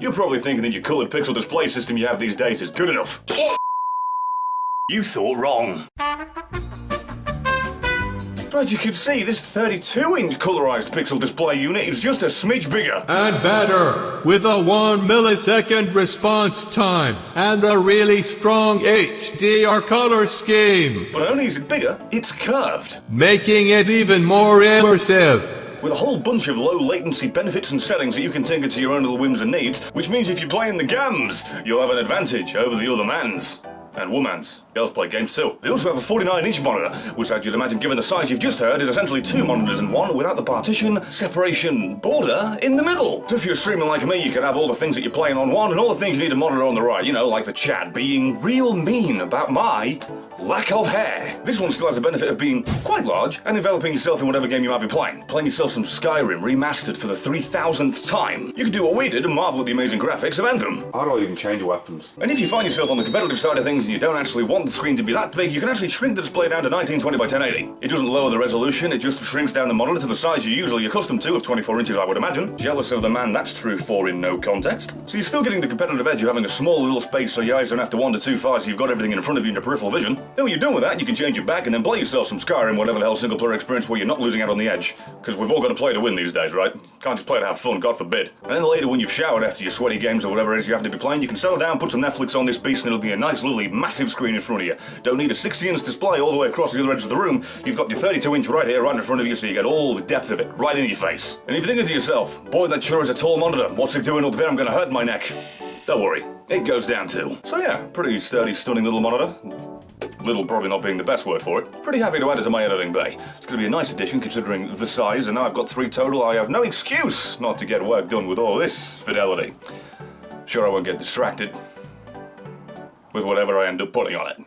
You're probably thinking that your coloured pixel display system you have these days is good enough. You thought wrong. As you can see, this 32-inch colorized pixel display unit is just a smidge bigger. And better, with a 1 millisecond response time and a really strong HDR color scheme. But not only is it bigger, it's curved. Making it even more immersive. With a whole bunch of low latency benefits and settings that you can tinker to your own little whims and needs, which means if you're playing the gams, you'll have an advantage over the other mans. And womans. Girls play games too. They also have a 49-inch monitor, which as you'd imagine given the size you've just heard is essentially two monitors in one without the partition, separation, border in the middle. So if you're streaming like me, you can have all the things that you're playing on one and all the things you need to monitor on the right, you know, like the chat being real mean about my lack of hair. This one still has the benefit of being quite large and enveloping yourself in whatever game you might be playing. Playing yourself some Skyrim remastered for the 3,000th time. You can do what we did and marvel at the amazing graphics of Anthem. How do I even change weapons? And if you find yourself on the competitive side of things and you don't actually want the screen to be that big, you can actually shrink the display down to 1920 by 1080. It doesn't lower the resolution, it just shrinks down the monitor to the size you're usually accustomed to of 24 inches, I would imagine. Jealous of the man that's true for in no context. So you're still getting the competitive edge of having a small little space so your eyes don't have to wander too far so you've got everything in front of you in your peripheral vision. Then when you're done with that, you can change it back and then play yourself some Skyrim, whatever the hell single player experience where you're not losing out on the edge. Because we've all got to play to win these days, right? Can't just play to have fun, God forbid. And then later when you've showered after your sweaty games or whatever it is you have to be playing, you can settle down, put some Netflix on this beast and it'll be a nice, lovely, massive screen in front of you. Don't need a 60-inch display all the way across the other edge of the room. You've got your 32-inch right here, right in front of you, so you get all the depth of it right in your face. And if you're thinking to yourself, boy, that sure is a tall monitor. What's it doing up there? I'm gonna hurt my neck. Don't worry, it goes down too. So yeah, pretty sturdy, stunning little monitor. Little probably not being the best word for it. Pretty happy to add it to my editing bay. It's going to be a nice addition considering the size, and now I've got 3 total. I have no excuse not to get work done with all this fidelity. Sure, I won't get distracted with whatever I end up putting on it.